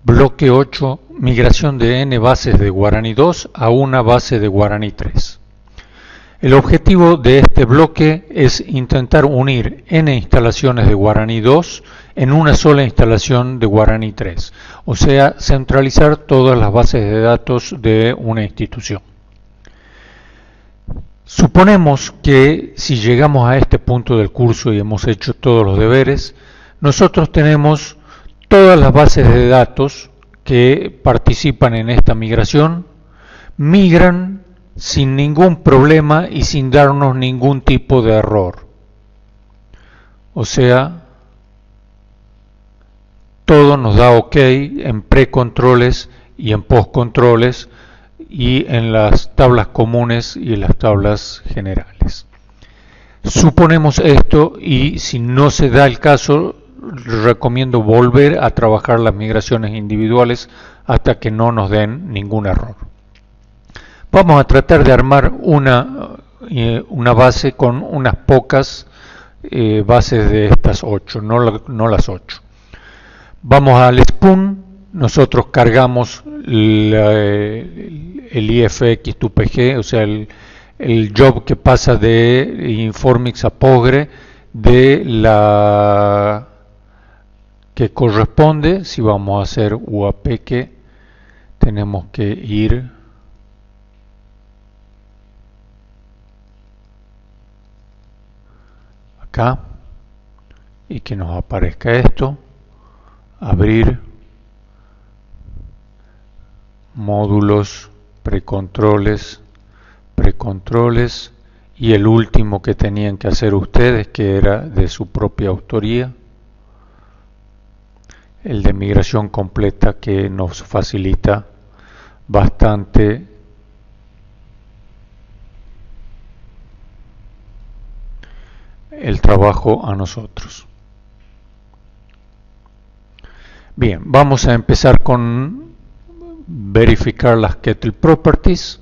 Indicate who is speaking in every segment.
Speaker 1: Bloque 8. Migración de n bases de Guarani 2 a una base de Guarani 3. El objetivo de este bloque es intentar unir n instalaciones de Guarani 2 en una sola instalación de Guarani 3, o sea, centralizar todas las bases de datos de una institución. Suponemos que si llegamos a este punto del curso y hemos hecho todos los deberes, nosotros tenemos todas las bases de datos que participan en esta migración, migran sin ningún problema y sin darnos ningún tipo de error. O sea, todo nos da OK en precontroles y en postcontroles y en las tablas comunes y en las tablas generales. Suponemos esto y si no se da el caso, recomiendo volver a trabajar las migraciones individuales hasta que no nos den ningún error. Vamos a tratar de armar una base con unas pocas bases de estas 8, no las 8. Vamos al Spoon, nosotros cargamos el IFX2PG, o sea, el job que pasa de Informix a Postgre de la que corresponde. Si vamos a hacer UAPQ, tenemos que ir acá y que nos aparezca esto, abrir módulos, precontroles y el último que tenían que hacer ustedes, que era de su propia autoría, el de migración completa, que nos facilita bastante el trabajo a nosotros. Bien, vamos a empezar con verificar las Kettle Properties,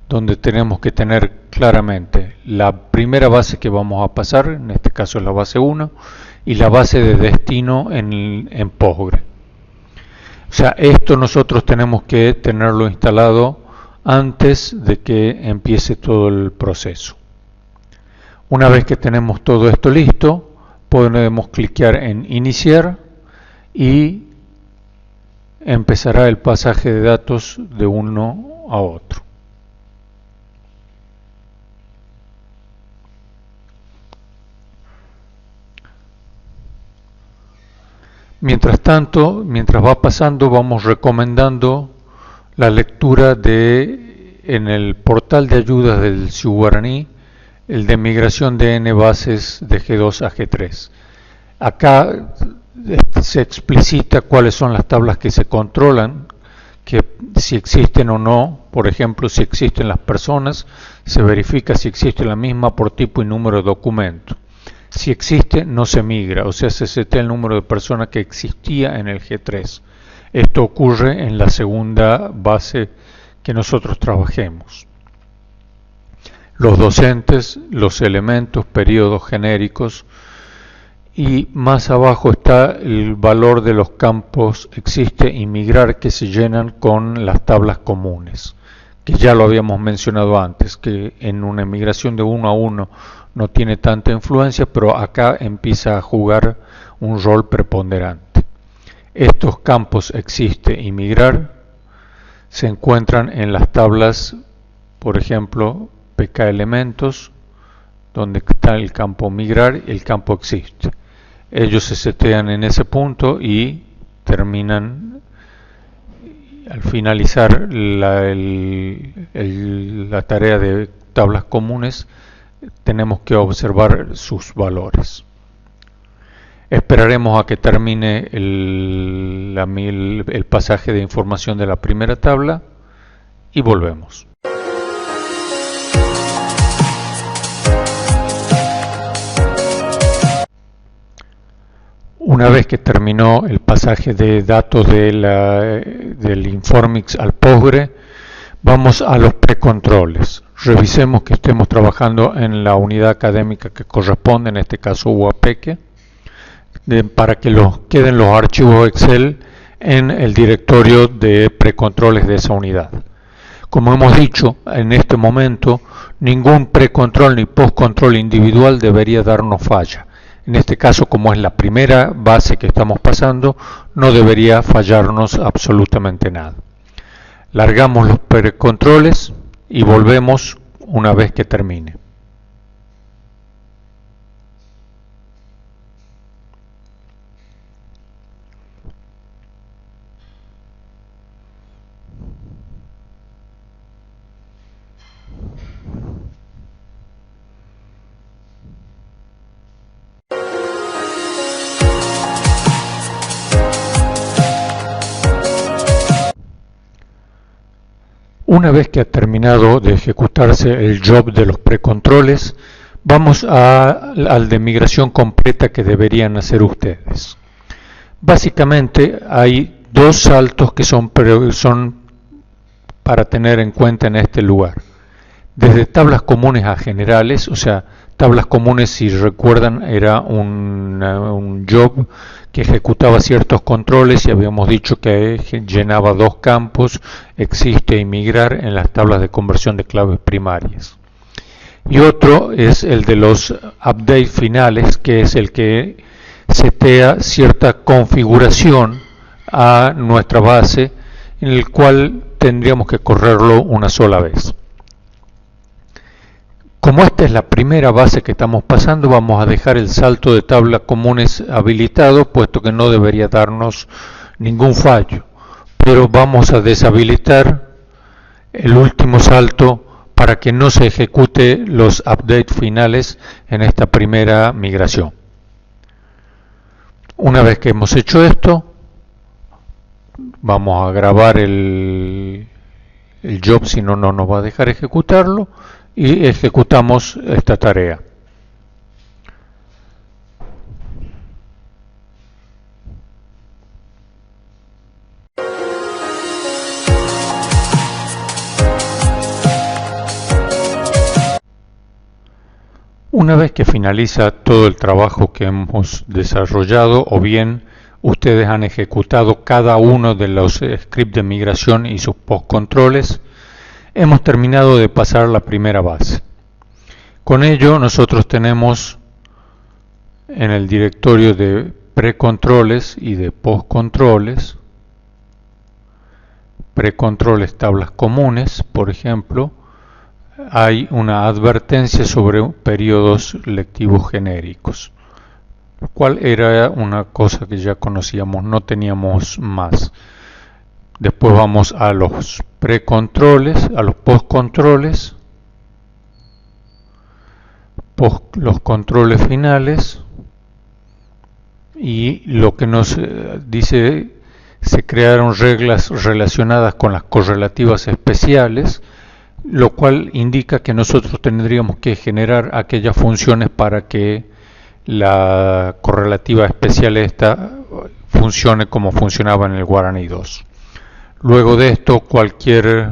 Speaker 1: donde tenemos que tener claramente la primera base que vamos a pasar, en este caso es la base 1, y la base de destino en Postgre. O sea, esto nosotros tenemos que tenerlo instalado antes de que empiece todo el proceso. Una vez que tenemos todo esto listo, podemos clicar en iniciar y empezará el pasaje de datos de uno a otro. Mientras tanto, mientras va pasando, vamos recomendando la lectura en el portal de ayudas del CiuGuaraní, el de migración de n bases de G2 a G3. Acá se explicita cuáles son las tablas que se controlan, que si existen o no. Por ejemplo, si existen las personas, se verifica si existe la misma por tipo y número de documento. Si existe, no se migra, o sea, se setea el número de personas que existía en el G3. Esto ocurre en la segunda base que nosotros trabajemos. Los docentes, los elementos, periodos genéricos, y más abajo está el valor de los campos existe y migrar, que se llenan con las tablas comunes, que ya lo habíamos mencionado antes, que en una migración de 1 a 1 no tiene tanta influencia, pero acá empieza a jugar un rol preponderante. Estos campos existe y migrar se encuentran en las tablas, por ejemplo, PK elementos, donde está el campo migrar y el campo existe. Ellos se setean en ese punto y terminan, al finalizar la tarea de tablas comunes, tenemos que observar sus valores. Esperaremos a que termine el pasaje de información de la primera tabla y volvemos. Una vez que terminó el pasaje de datos del Informix al Postgre, vamos a los precontroles. Revisemos que estemos trabajando en la unidad académica que corresponde, en este caso UAPQ, para que queden los archivos Excel en el directorio de precontroles de esa unidad. Como hemos dicho, en este momento ningún precontrol ni postcontrol individual debería darnos falla. En este caso, como es la primera base que estamos pasando, no debería fallarnos absolutamente nada. Largamos los precontroles y volvemos una vez que termine. Una vez que ha terminado de ejecutarse el job de los precontroles, vamos al de migración completa que deberían hacer ustedes. Básicamente hay dos saltos que son para tener en cuenta en este lugar. Desde tablas comunes a generales, o sea, tablas comunes, si recuerdan, era un job que ejecutaba ciertos controles y habíamos dicho que llenaba dos campos, existe y migrar en las tablas de conversión de claves primarias. Y otro es el de los update finales, que es el que setea cierta configuración a nuestra base, en el cual tendríamos que correrlo una sola vez. Como esta es la primera base que estamos pasando, vamos a dejar el salto de tablas comunes habilitado, puesto que no debería darnos ningún fallo. Pero vamos a deshabilitar el último salto para que no se ejecute los updates finales en esta primera migración. Una vez que hemos hecho esto, vamos a grabar el job, si no, no nos va a dejar ejecutarlo. Y ejecutamos esta tarea. Una vez que finaliza todo el trabajo que hemos desarrollado, o bien ustedes han ejecutado cada uno de los scripts de migración y sus postcontroles, hemos terminado de pasar la primera base. Con ello nosotros tenemos en el directorio de precontroles y de postcontroles, precontroles tablas comunes, por ejemplo, hay una advertencia sobre periodos lectivos genéricos, lo cual era una cosa que ya conocíamos, no teníamos más. Después vamos a los precontroles, a los postcontroles, los controles finales, y lo que nos dice, se crearon reglas relacionadas con las correlativas especiales, lo cual indica que nosotros tendríamos que generar aquellas funciones para que la correlativa especial esta funcione como funcionaba en el Guarani 2. Luego de esto, cualquier